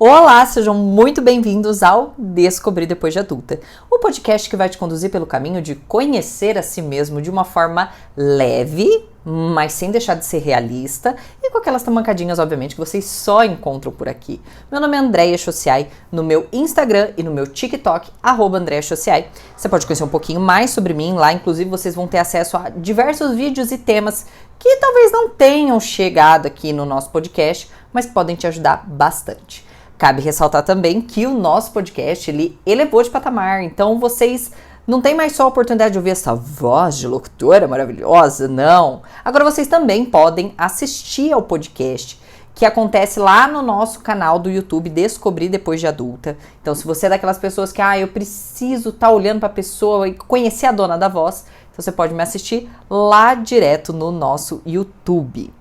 Olá, sejam muito bem-vindos ao Descobrir Depois de Adulta, o podcast que vai te conduzir pelo caminho de conhecer a si mesmo de uma forma leve, mas sem deixar de ser realista e com aquelas tamancadinhas, obviamente, que vocês só encontram por aqui. Meu nome é Andréia Chociai, no meu Instagram e no meu TikTok, @AndréaChociai. Você pode conhecer um pouquinho mais sobre mim lá, inclusive vocês vão ter acesso a diversos vídeos e temas que talvez não tenham chegado aqui no nosso podcast, mas que podem te ajudar bastante. Cabe ressaltar também que o nosso podcast, ele elevou de patamar, então vocês não têm mais só a oportunidade de ouvir essa voz de locutora maravilhosa, não. Agora vocês também podem assistir ao podcast, que acontece lá no nosso canal do YouTube Descobrir Depois de Adulta. Então se você é daquelas pessoas que, eu preciso estar olhando para a pessoa e conhecer a dona da voz, então você pode me assistir lá direto no nosso YouTube.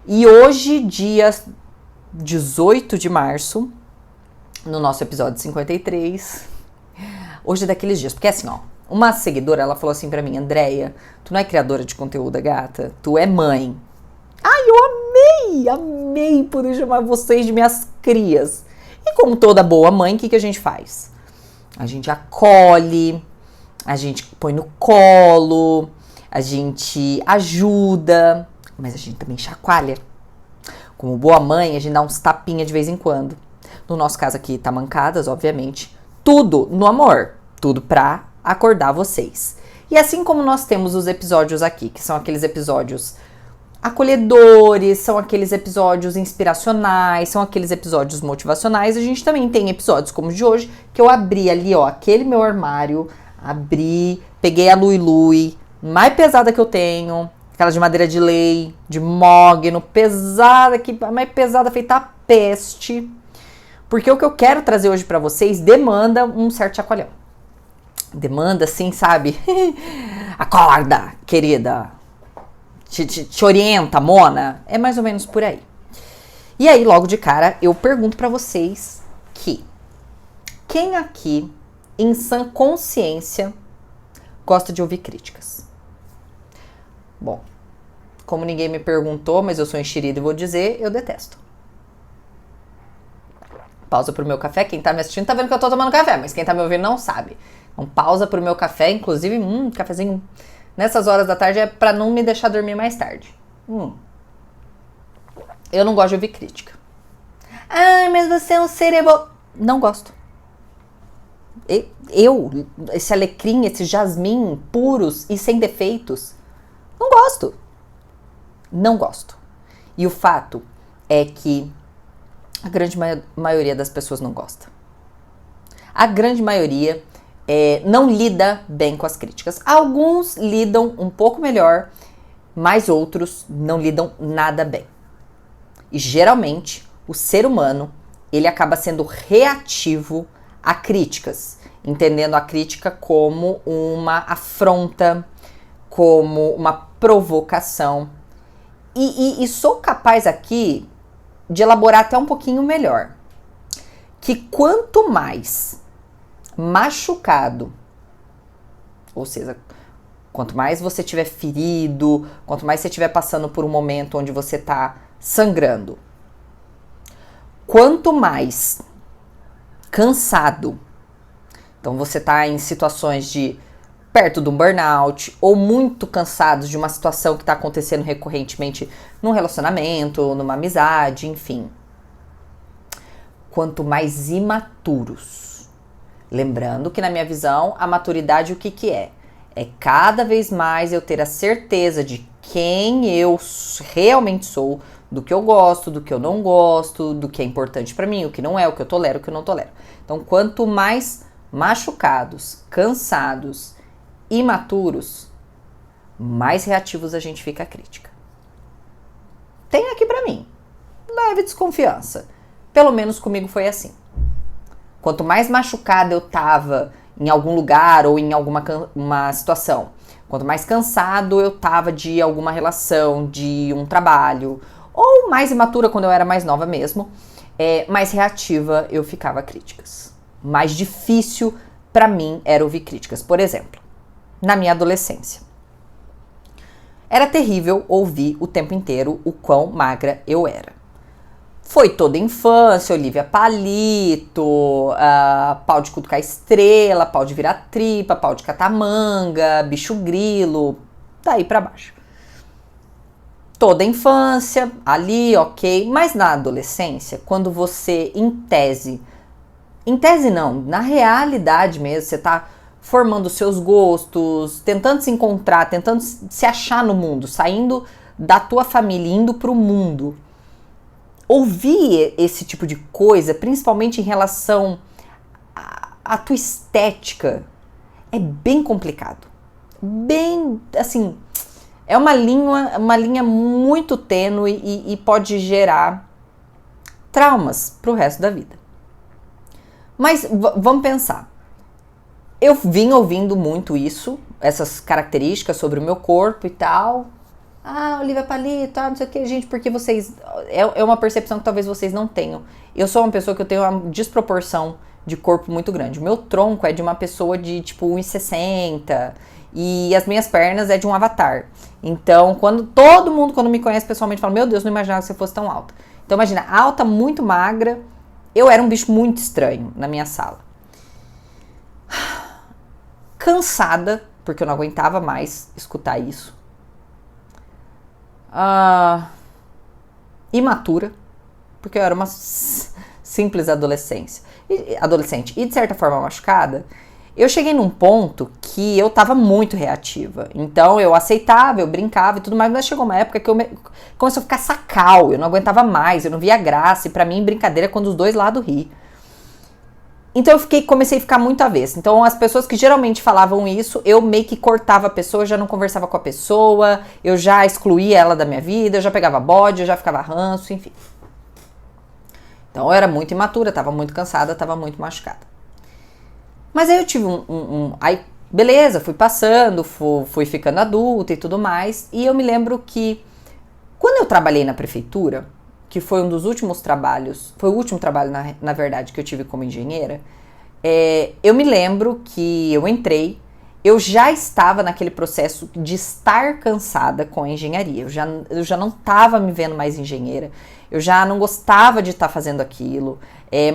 E hoje, dia 18 de março, no nosso episódio 53. Hoje é daqueles dias, porque assim, uma seguidora, ela falou assim pra mim: Andréia, tu não é criadora de conteúdo, gata, tu é mãe. Eu amei por chamar vocês de minhas crias. E como toda boa mãe, o que a gente faz? A gente acolhe, a gente põe no colo, a gente ajuda, mas a gente também chacoalha. Como boa mãe, a gente dá uns tapinha de vez em quando. No nosso caso aqui, tamancadas, obviamente. Tudo no amor. Tudo pra acordar vocês. E assim como nós temos os episódios aqui, que são aqueles episódios acolhedores, são aqueles episódios inspiracionais, são aqueles episódios motivacionais, a gente também tem episódios como o de hoje, que eu abri ali, aquele meu armário, peguei a Lui, mais pesada que eu tenho, aquela de madeira de lei, de mogno, pesada, mais pesada, feita a peste. Porque o que eu quero trazer hoje pra vocês demanda um certo chacoalhão. Demanda, assim, sabe? Acorda, querida. Te orienta, mona. É mais ou menos por aí. E aí, logo de cara, eu pergunto pra vocês que quem aqui, em sã consciência, gosta de ouvir críticas? Bom, como ninguém me perguntou, mas eu sou enxerida e vou dizer, eu detesto. Pausa pro meu café. Quem tá me assistindo tá vendo que eu tô tomando café, mas quem tá me ouvindo não sabe. Então, pausa pro meu café. Inclusive, cafezinho nessas horas da tarde é pra não me deixar dormir mais tarde. Eu não gosto de ouvir crítica. Mas você é um cerebro... Não gosto. Esse alecrim, esse jasmim puros e sem defeitos, não gosto. Não gosto. E o fato é que a grande maioria das pessoas não gosta. A grande maioria não lida bem com as críticas. Alguns lidam um pouco melhor, mas outros não lidam nada bem. E geralmente, o ser humano, ele acaba sendo reativo a críticas, entendendo a crítica como uma afronta, como uma provocação. E sou capaz aqui de elaborar até um pouquinho melhor. Que quanto mais machucado, ou seja, quanto mais você estiver ferido, quanto mais você estiver passando por um momento onde você está sangrando, quanto mais cansado, então você está em situações de perto de um burnout, ou muito cansados de uma situação que está acontecendo recorrentemente num relacionamento, numa amizade, enfim. Quanto mais imaturos. Lembrando que na minha visão, a maturidade o que é? É cada vez mais eu ter a certeza de quem eu realmente sou, do que eu gosto, do que eu não gosto, do que é importante pra mim, o que não é, o que eu tolero, o que eu não tolero. Então, quanto mais machucados, cansados, imaturos, mais reativos a gente fica à crítica. Tem aqui pra mim, leve desconfiança. Pelo menos comigo foi assim. Quanto mais machucada eu tava em algum lugar ou em uma situação, quanto mais cansado eu tava de alguma relação, de um trabalho, ou mais imatura quando eu era mais nova mesmo, mais reativa eu ficava a críticas. Mais difícil pra mim era ouvir críticas. Por exemplo, na minha adolescência. Era terrível ouvir o tempo inteiro o quão magra eu era. Foi toda a infância, Olivia Palito, pau de cutucar estrela, pau de virar tripa, pau de catar manga, bicho grilo, daí pra baixo. Toda a infância, ali, ok, mas na adolescência, quando você, em tese não, na realidade mesmo, você tá formando seus gostos, tentando se encontrar, tentando se achar no mundo, saindo da tua família, indo pro mundo. Ouvir esse tipo de coisa, principalmente em relação à tua estética, é bem complicado. Bem, assim, é uma linha muito tênue e pode gerar traumas pro resto da vida. Mas vamos pensar. Eu vim ouvindo muito isso, essas características sobre o meu corpo e tal. Olivia Palito, não sei o que, gente, porque vocês... É uma percepção que talvez vocês não tenham. Eu sou uma pessoa que eu tenho uma desproporção de corpo muito grande. O meu tronco é de uma pessoa de, tipo, 1,60 e as minhas pernas é de um avatar. Então, todo mundo, quando me conhece pessoalmente, fala, meu Deus, não imaginava que você fosse tão alta. Então, imagina, alta, muito magra, eu era um bicho muito estranho na minha sala. Cansada, porque eu não aguentava mais escutar isso. Imatura, porque eu era uma simples adolescente e de certa forma machucada. Eu cheguei num ponto que eu tava muito reativa, então eu aceitava, eu brincava e tudo mais, mas chegou uma época que começou a ficar sacal, eu não aguentava mais, eu não via graça, e pra mim brincadeira é quando os dois lados ri. Então eu comecei a ficar muito avessa. Então as pessoas que geralmente falavam isso, eu meio que cortava a pessoa, eu já não conversava com a pessoa, eu já excluía ela da minha vida, eu já pegava bode, eu já ficava ranço, enfim. Então eu era muito imatura, tava muito cansada, tava muito machucada. Mas aí eu tive aí, beleza, fui passando, fui ficando adulta e tudo mais, e eu me lembro que quando eu trabalhei na prefeitura, que foi um dos últimos trabalhos, foi o último trabalho, na verdade, que eu tive como engenheira, eu me lembro que eu entrei, eu já estava naquele processo de estar cansada com a engenharia, eu já não estava me vendo mais engenheira, eu já não gostava de estar fazendo aquilo,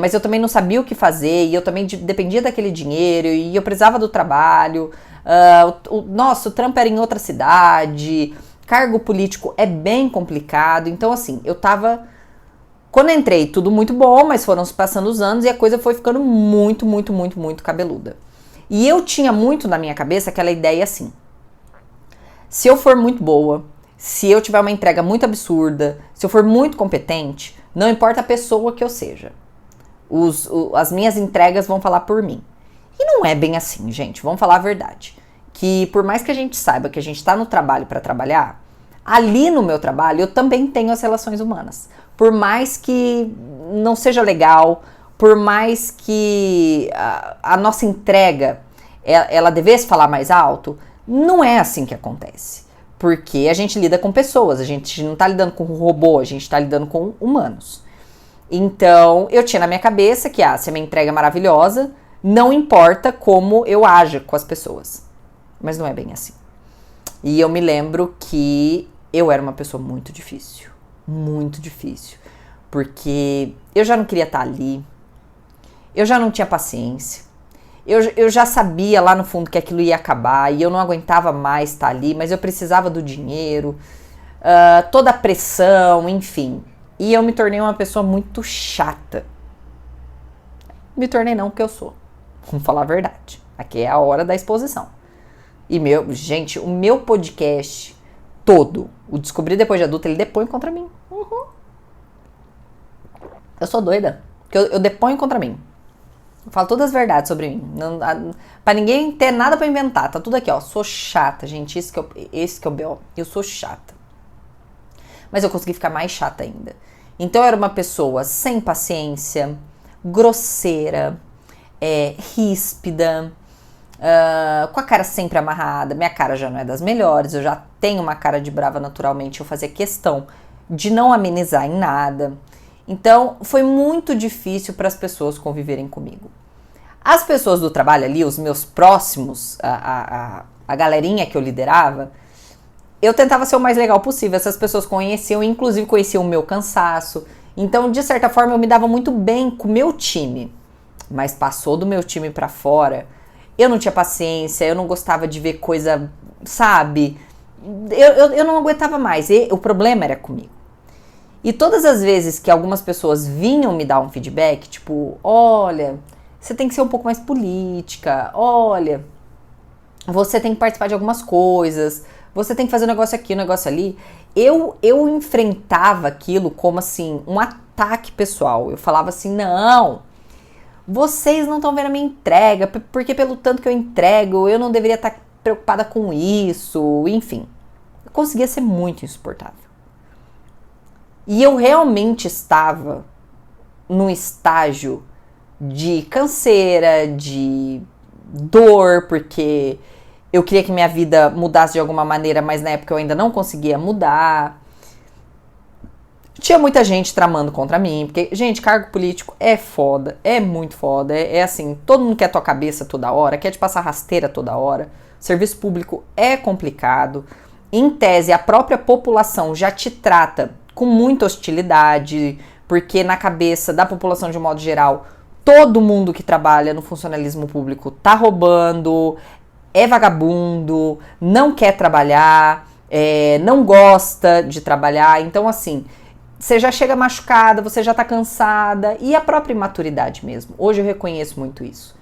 mas eu também não sabia o que fazer, e eu também dependia daquele dinheiro, e eu precisava do trabalho, o trampo era em outra cidade, cargo político é bem complicado, então assim, quando eu entrei, tudo muito bom, mas foram se passando os anos e a coisa foi ficando muito, muito, muito, muito cabeluda. E eu tinha muito na minha cabeça aquela ideia assim, se eu for muito boa, se eu tiver uma entrega muito absurda, se eu for muito competente, não importa a pessoa que eu seja, as minhas entregas vão falar por mim. E não é bem assim, gente, vamos falar a verdade. Que por mais que a gente saiba que a gente está no trabalho para trabalhar, ali no meu trabalho eu também tenho as relações humanas. Por mais que não seja legal, por mais que a nossa entrega ela devesse falar mais alto, não é assim que acontece. Porque a gente lida com pessoas, a gente não está lidando com um robô, a gente está lidando com humanos. Então, eu tinha na minha cabeça que se a minha entrega é maravilhosa, não importa como eu aja com as pessoas. Mas não é bem assim. E eu me lembro que eu era uma pessoa muito difícil. Muito difícil. Porque eu já não queria estar ali. Eu já não tinha paciência. Eu já sabia lá no fundo que aquilo ia acabar. E eu não aguentava mais estar ali. Mas eu precisava do dinheiro. Toda a pressão, enfim. E eu me tornei uma pessoa muito chata. Me tornei não, porque eu sou. Vamos falar a verdade. Aqui é a hora da exposição. E gente, o meu podcast todo, o Descobrir Depois de Adulta, ele depõe contra mim. Uhum. Eu sou doida, porque eu deponho contra mim. Eu falo todas as verdades sobre mim. Pra ninguém ter nada pra inventar. Tá tudo aqui, ó. Sou chata, gente. Esse que é o B.O. Eu sou chata. Mas eu consegui ficar mais chata ainda. Então eu era uma pessoa sem paciência, grosseira, ríspida, com a cara sempre amarrada. Minha cara já não é das melhores, eu já tenho uma cara de brava naturalmente, eu fazia questão de não amenizar em nada. Então foi muito difícil para as pessoas conviverem comigo. As pessoas do trabalho ali, os meus próximos, a galerinha que eu liderava, eu tentava ser o mais legal possível. Essas pessoas conheciam, inclusive conheciam o meu cansaço. Então, de certa forma, eu me dava muito bem com o meu time. Mas passou do meu time pra fora, eu não tinha paciência, eu não gostava de ver coisa, sabe? Eu não aguentava mais. O problema era comigo. E todas as vezes que algumas pessoas vinham me dar um feedback, tipo, olha, você tem que ser um pouco mais política, olha, você tem que participar de algumas coisas, você tem que fazer um negócio aqui, um negócio ali. Eu enfrentava aquilo como assim, um ataque pessoal. Eu falava assim, não, vocês não estão vendo a minha entrega, porque pelo tanto que eu entrego, eu não deveria estar preocupada com isso, enfim. Eu conseguia ser muito insuportável. E eu realmente estava num estágio de canseira, de dor, porque eu queria que minha vida mudasse de alguma maneira, mas na época eu ainda não conseguia mudar. Tinha muita gente tramando contra mim, porque, gente, cargo político é foda, é muito foda, é assim, todo mundo quer tua cabeça toda hora, quer te passar rasteira toda hora, serviço público é complicado, em tese a própria população já te trata com muita hostilidade, porque na cabeça da população de um modo geral, todo mundo que trabalha no funcionalismo público tá roubando, é vagabundo, não quer trabalhar, não gosta de trabalhar, então assim, você já chega machucada, você já tá cansada, e a própria imaturidade mesmo. Hoje eu reconheço muito isso.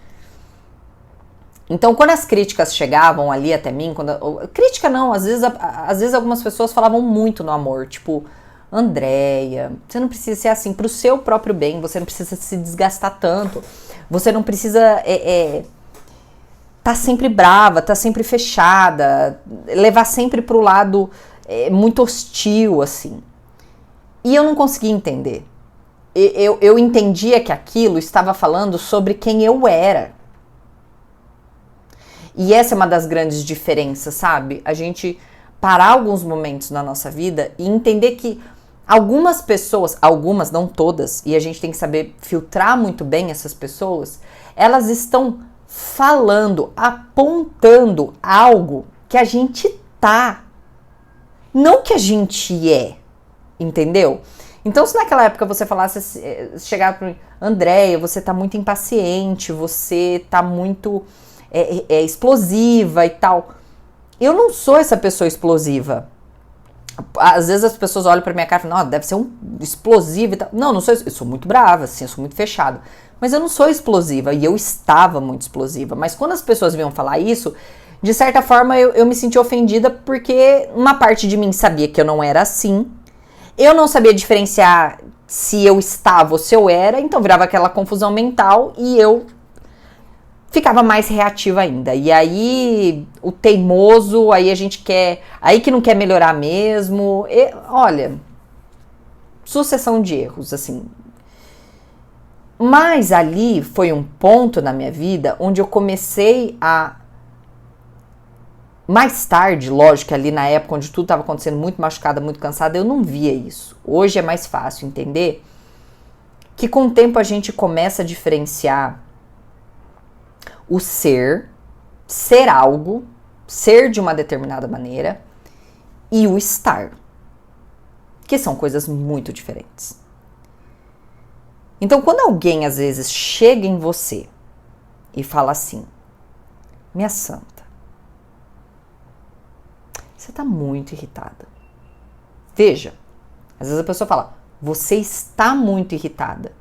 Então, quando as críticas chegavam ali até mim, crítica não, às vezes algumas pessoas falavam muito no amor, tipo, Andréia, você não precisa ser assim pro seu próprio bem, você não precisa se desgastar tanto, você não precisa tá sempre brava, tá sempre fechada, levar sempre pro lado muito hostil, assim. E eu não conseguia entender. Eu entendia que aquilo estava falando sobre quem eu era. E essa é uma das grandes diferenças, sabe? A gente parar alguns momentos na nossa vida e entender que algumas pessoas, algumas, não todas, e a gente tem que saber filtrar muito bem essas pessoas, elas estão falando, apontando algo que a gente tá, não que a gente é, entendeu? Então, se naquela época você falasse, chegar para mim, Andréia, você tá muito impaciente, você tá muito explosiva e tal. Eu não sou essa pessoa explosiva. Às vezes as pessoas olham pra minha cara e falam, não, deve ser um explosivo e tal. Não, não sou, eu sou muito brava, assim, eu sou muito fechada. Mas eu não sou explosiva, e eu estava muito explosiva. Mas quando as pessoas vinham falar isso, de certa forma eu me senti ofendida porque uma parte de mim sabia que eu não era assim. Eu não sabia diferenciar se eu estava ou se eu era, então virava aquela confusão mental e eu ficava mais reativa ainda. E aí, o teimoso, aí a gente quer... Aí que não quer melhorar mesmo. Olha, sucessão de erros, assim. Mas ali foi um ponto na minha vida onde eu comecei a... Mais tarde, lógico, ali na época onde tudo estava acontecendo, muito machucada, muito cansada, eu não via isso. Hoje é mais fácil entender que com o tempo a gente começa a diferenciar o ser algo, ser de uma determinada maneira, e o estar, que são coisas muito diferentes. Então, quando alguém às vezes chega em você e fala assim, minha santa, você tá muito irritada. Veja, às vezes a pessoa fala, você está muito irritada.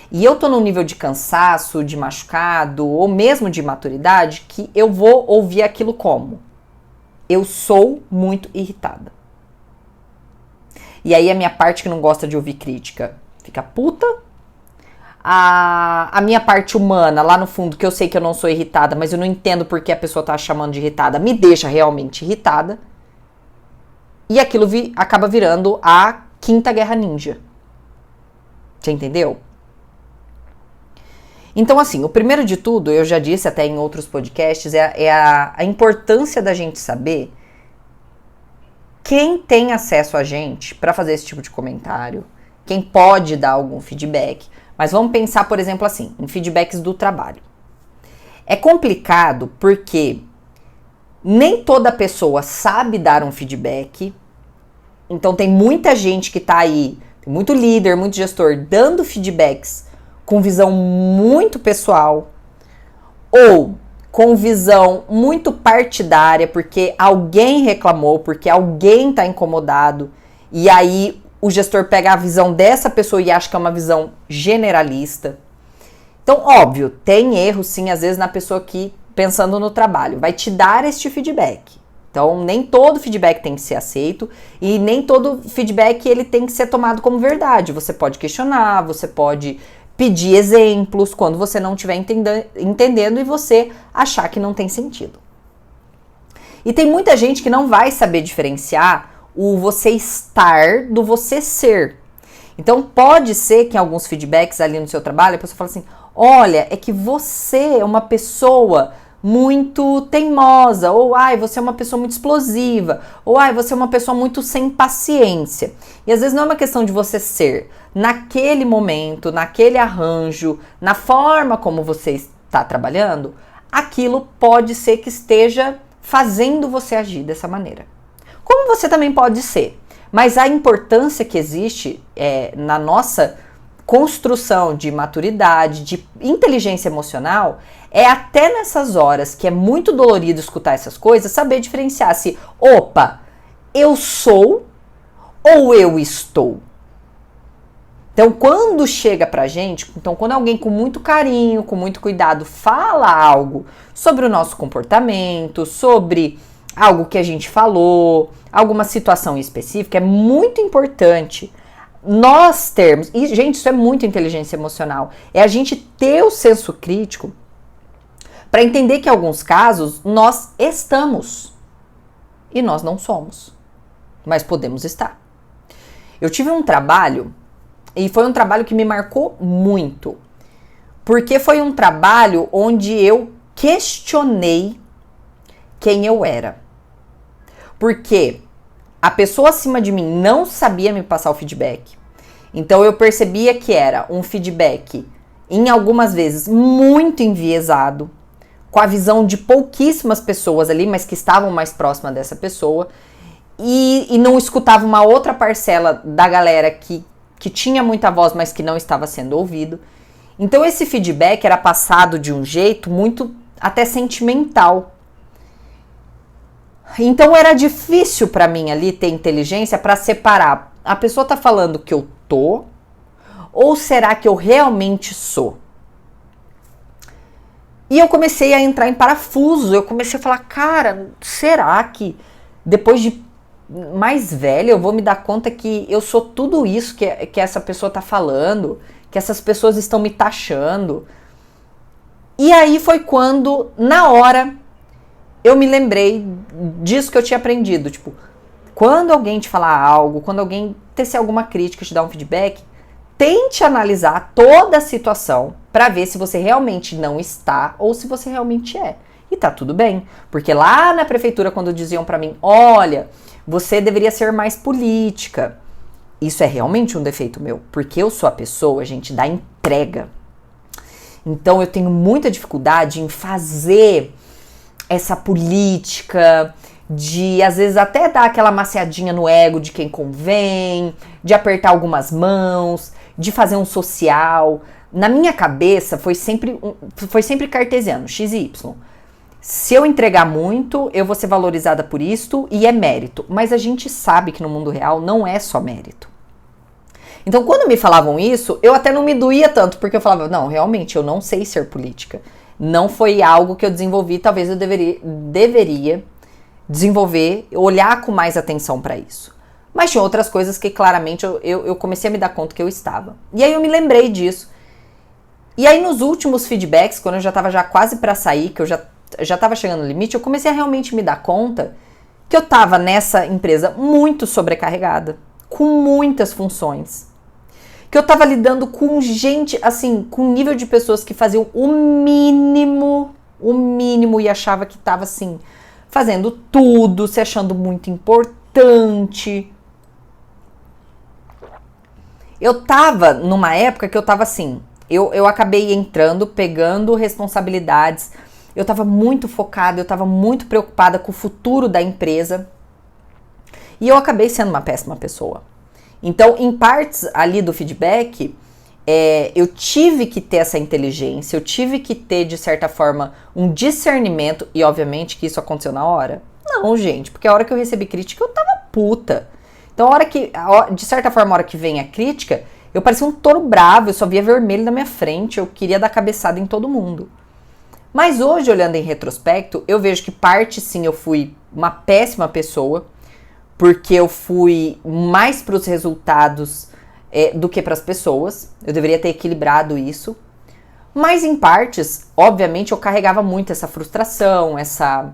E eu tô num nível de cansaço, de machucado, ou mesmo de maturidade, que eu vou ouvir aquilo como, eu sou muito irritada. E aí a minha parte que não gosta de ouvir crítica fica puta. A minha parte humana, lá no fundo, que eu sei que eu não sou irritada, mas eu não entendo porque a pessoa tá chamando de irritada, me deixa realmente irritada. E aquilo acaba virando a quinta guerra ninja. Você entendeu? Então, assim, o primeiro de tudo, eu já disse até em outros podcasts, é a importância da gente saber quem tem acesso a gente para fazer esse tipo de comentário, quem pode dar algum feedback. Mas vamos pensar, por exemplo, assim, em feedbacks do trabalho. É complicado porque nem toda pessoa sabe dar um feedback. Então tem muita gente que tá aí tem muito líder, muito gestor dando feedbacks com visão muito pessoal ou com visão muito partidária, porque alguém reclamou, porque alguém está incomodado, e aí o gestor pega a visão dessa pessoa e acha que é uma visão generalista. Então, óbvio, tem erro sim, às vezes, na pessoa que, pensando no trabalho, vai te dar este feedback. Então, nem todo feedback tem que ser aceito e nem todo feedback ele tem que ser tomado como verdade. Você pode questionar, você pode pedir exemplos quando você não estiver entendendo e você achar que não tem sentido. E tem muita gente que não vai saber diferenciar o você estar do você ser. Então, pode ser que em alguns feedbacks ali no seu trabalho, a pessoa fala assim, olha, é que você é uma pessoa muito teimosa, ou você é uma pessoa muito explosiva, ou você é uma pessoa muito sem paciência. E às vezes não é uma questão de você ser naquele momento, naquele arranjo, na forma como você está trabalhando, aquilo pode ser que esteja fazendo você agir dessa maneira. Como você também pode ser, mas a importância que existe na nossa construção de maturidade, de inteligência emocional, é até nessas horas que é muito dolorido escutar essas coisas, saber diferenciar se, eu sou ou eu estou. Então, quando chega pra gente, quando alguém com muito carinho, com muito cuidado, fala algo sobre o nosso comportamento, sobre algo que a gente falou, alguma situação específica, é muito importante nós termos, e gente, isso é muito inteligência emocional, é a gente ter o senso crítico para entender que em alguns casos nós estamos e nós não somos, mas podemos estar. Eu tive um trabalho, e foi um trabalho que me marcou muito, porque foi um trabalho onde eu questionei quem eu era. Porque a pessoa acima de mim não sabia me passar o feedback. Então eu percebia que era um feedback, em algumas vezes, muito enviesado, com a visão de pouquíssimas pessoas ali, mas que estavam mais próximas dessa pessoa, e não escutava uma outra parcela da galera que tinha muita voz, mas que não estava sendo ouvido. Então esse feedback era passado de um jeito muito até sentimental. Então era difícil para mim ali ter inteligência para separar. A pessoa tá falando que eu tô ou será que eu realmente sou? E eu comecei a entrar em parafuso. Eu comecei a falar, cara, será que depois de mais velha eu vou me dar conta que eu sou tudo isso que essa pessoa tá falando, que essas pessoas estão me taxando? E aí foi quando, na hora, eu me lembrei disso que eu tinha aprendido. Tipo, quando alguém te falar algo, quando alguém tecer alguma crítica, te dar um feedback, tente analisar toda a situação para ver se você realmente não está ou se você realmente é. E tá tudo bem, porque lá na prefeitura, quando diziam para mim, olha, você deveria ser mais política. Isso é realmente um defeito meu, porque eu sou a pessoa, gente, da entrega. Então eu tenho muita dificuldade em fazer essa política, de às vezes até dar aquela maciadinha no ego de quem convém, de apertar algumas mãos, de fazer um social. Na minha cabeça foi sempre cartesiano, X e Y. Se eu entregar muito, eu vou ser valorizada por isto e é mérito. Mas a gente sabe que no mundo real não é só mérito. Então, quando me falavam isso, eu até não me doía tanto, porque eu falava, não, realmente, eu não sei ser política. Não foi algo que eu desenvolvi, talvez eu deveria desenvolver, olhar com mais atenção para isso. Mas tinha outras coisas que claramente eu comecei a me dar conta que eu estava. E aí eu me lembrei disso. E aí nos últimos feedbacks, quando eu já estava quase para sair, que eu já estava chegando no limite, eu comecei a realmente me dar conta que eu estava nessa empresa muito sobrecarregada, com muitas funções. Que eu estava lidando com gente, assim, com um nível de pessoas que faziam o mínimo e achava que estava, assim, fazendo tudo, se achando muito importante. Eu estava numa época que eu estava assim, eu acabei entrando, pegando responsabilidades, eu estava muito focada, eu estava muito preocupada com o futuro da empresa e eu acabei sendo uma péssima pessoa. Então, em partes ali do feedback, eu tive que ter essa inteligência, eu tive que ter, de certa forma, um discernimento, e obviamente que isso aconteceu na hora. Não, gente, porque a hora que eu recebi crítica, eu tava puta. Então, de certa forma, a hora que vem a crítica, eu parecia um touro bravo, eu só via vermelho na minha frente, eu queria dar cabeçada em todo mundo. Mas hoje, olhando em retrospecto, eu vejo que parte sim eu fui uma péssima pessoa, porque eu fui mais para os resultados do que para as pessoas. Eu deveria ter equilibrado isso. Mas em partes, obviamente, eu carregava muito essa frustração, essa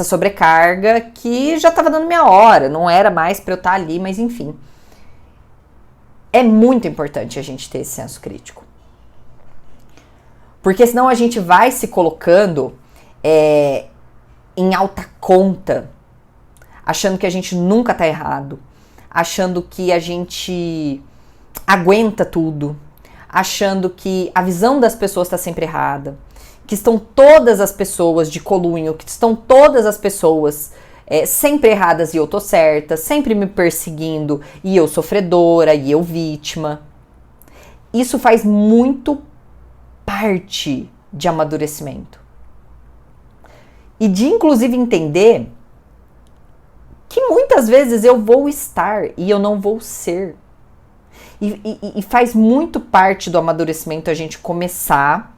sobrecarga que já estava dando minha hora, não era mais para eu estar ali, mas enfim. É muito importante a gente ter esse senso crítico. Porque senão a gente vai se colocando em alta conta, achando que a gente nunca tá errado, achando que a gente aguenta tudo, achando que a visão das pessoas está sempre errada, que estão todas as pessoas de colunho, que estão todas as pessoas sempre erradas e eu tô certa, sempre me perseguindo e eu sofredora e eu vítima. Isso faz muito parte de amadurecimento. E de inclusive entender que muitas vezes eu vou estar e eu não vou ser. E faz muito parte do amadurecimento a gente começar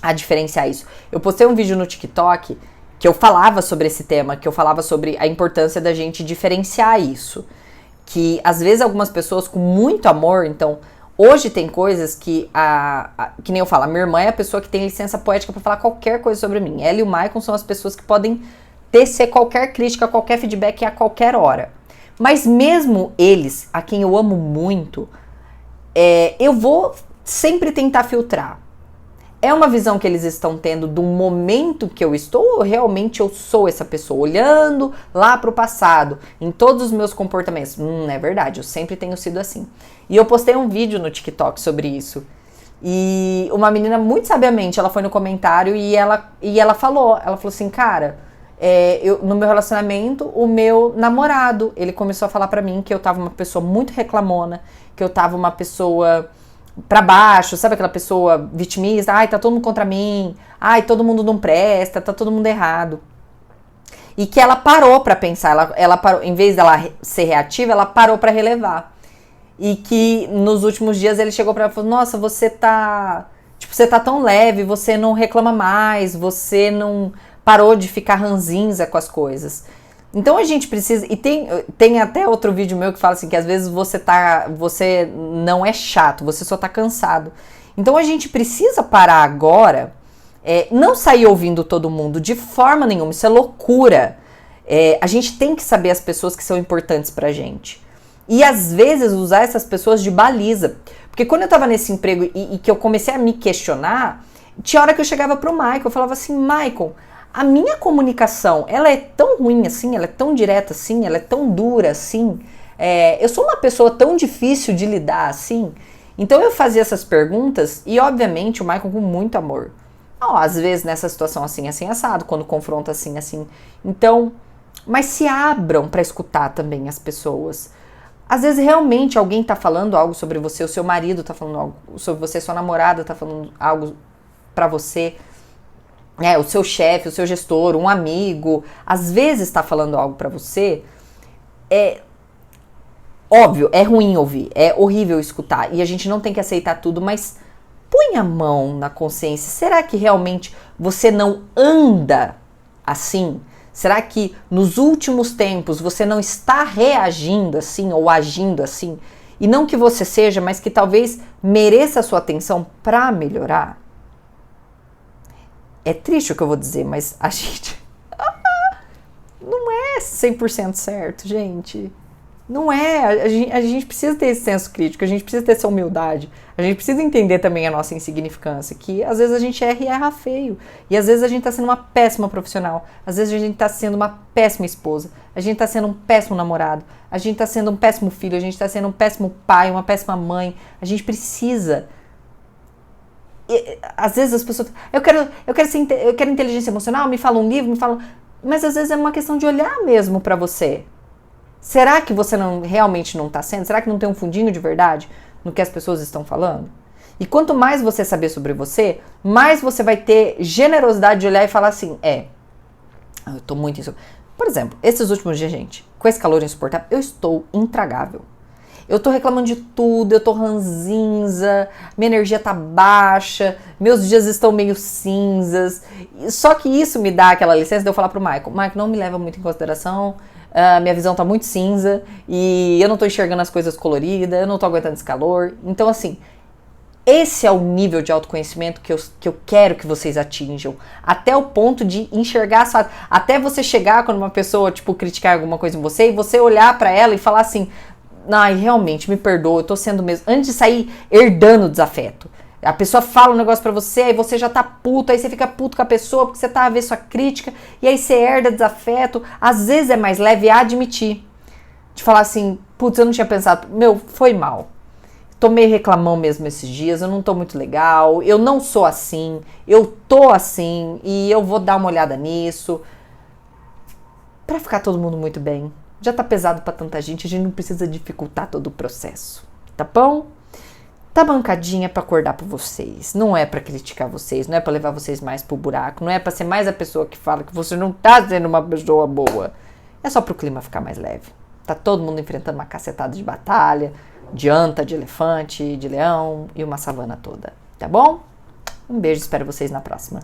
a diferenciar isso. Eu postei um vídeo no TikTok que eu falava sobre esse tema, que eu falava sobre a importância da gente diferenciar isso. Que às vezes algumas pessoas com muito amor, então hoje tem coisas que que nem eu falo, a minha irmã é a pessoa que tem licença poética para falar qualquer coisa sobre mim. Ela e o Maicon são as pessoas que podem tecer qualquer crítica, qualquer feedback a qualquer hora. Mas mesmo eles, a quem eu amo muito, eu vou sempre tentar filtrar. É uma visão que eles estão tendo do momento que eu estou, ou realmente eu sou essa pessoa? Olhando lá pro passado, em todos os meus comportamentos. É verdade, eu sempre tenho sido assim. E eu postei um vídeo no TikTok sobre isso. E uma menina, muito sabiamente, ela foi no comentário e ela falou assim, cara, no meu relacionamento, o meu namorado, ele começou a falar pra mim que eu tava uma pessoa muito reclamona, que eu tava uma pessoa pra baixo, sabe aquela pessoa vitimista? Ai, tá todo mundo contra mim. Ai, todo mundo não presta, tá todo mundo errado. E que ela parou pra pensar, ela parou, em vez dela ser reativa, ela parou pra relevar. E que nos últimos dias ele chegou pra ela e falou, nossa, você tá tão leve, você não reclama mais, você não parou de ficar ranzinza com as coisas. Então a gente precisa, e tem até outro vídeo meu que fala assim, que às vezes você não é chato, você só tá cansado. Então a gente precisa parar agora, não sair ouvindo todo mundo de forma nenhuma, isso é loucura. A gente tem que saber as pessoas que são importantes pra gente. E às vezes usar essas pessoas de baliza. Porque quando eu tava nesse emprego e que eu comecei a me questionar, tinha hora que eu chegava pro Michael, eu falava assim, Michael, a minha comunicação, ela é tão ruim assim, ela é tão direta assim, ela é tão dura assim, eu sou uma pessoa tão difícil de lidar assim. Então eu fazia essas perguntas e obviamente o Michael com muito amor. Às vezes nessa situação assim, assim, assado, quando confronta assim, assim. Então, mas se abram para escutar também as pessoas. Às vezes realmente alguém tá falando algo sobre você, o seu marido tá falando algo sobre você, sua namorada tá falando algo pra você. O seu chefe, o seu gestor, um amigo, às vezes está falando algo para você, óbvio, é ruim ouvir, é horrível escutar, e a gente não tem que aceitar tudo, mas põe a mão na consciência, será que realmente você não anda assim? Será que nos últimos tempos você não está reagindo assim, ou agindo assim? E não que você seja, mas que talvez mereça a sua atenção para melhorar? É triste o que eu vou dizer, mas a gente não é 100% certo, gente. Não é. A gente precisa ter esse senso crítico, a gente precisa ter essa humildade, a gente precisa entender também a nossa insignificância, que às vezes a gente erra e erra feio. E às vezes a gente tá sendo uma péssima profissional, às vezes a gente tá sendo uma péssima esposa, a gente tá sendo um péssimo namorado, a gente tá sendo um péssimo filho, a gente tá sendo um péssimo pai, uma péssima mãe. A gente precisa... Às vezes as pessoas, eu quero inteligência emocional, me fala um livro, me fala, mas às vezes é uma questão de olhar mesmo pra você. Será que você realmente não está sendo? Será que não tem um fundinho de verdade no que as pessoas estão falando? E quanto mais você saber sobre você, mais você vai ter generosidade de olhar e falar assim, eu tô muito inseguro. Por exemplo, esses últimos dias, gente, com esse calor insuportável, eu estou intragável. Eu tô reclamando de tudo, eu tô ranzinza, minha energia tá baixa, meus dias estão meio cinzas. Só que isso me dá aquela licença de eu falar pro Michael, não me leva muito em consideração, minha visão tá muito cinza e eu não tô enxergando as coisas coloridas, eu não tô aguentando esse calor. Então, assim, esse é o nível de autoconhecimento que eu quero que vocês atinjam. Até o ponto de enxergar as fases. Até você chegar quando uma pessoa, criticar alguma coisa em você e você olhar pra ela e falar assim, ai, realmente, me perdoa, eu tô sendo mesmo. Antes de sair herdando o desafeto. A pessoa fala um negócio pra você, aí você já tá puto, aí você fica puto com a pessoa porque você tá a ver sua crítica, e aí você herda desafeto. Às vezes é mais leve a admitir. De falar assim, putz, eu não tinha pensado, foi mal. Tô meio reclamão mesmo esses dias, eu não tô muito legal, eu não sou assim, eu tô assim, e eu vou dar uma olhada nisso. Pra ficar todo mundo muito bem. Já tá pesado pra tanta gente, a gente não precisa dificultar todo o processo, tá bom? Tá bancadinha pra acordar por vocês, não é pra criticar vocês, não é pra levar vocês mais pro buraco, não é pra ser mais a pessoa que fala que você não tá sendo uma pessoa boa. É só pro clima ficar mais leve. Tá todo mundo enfrentando uma cacetada de batalha, de anta, de elefante, de leão e uma savana toda, tá bom? Um beijo, espero vocês na próxima.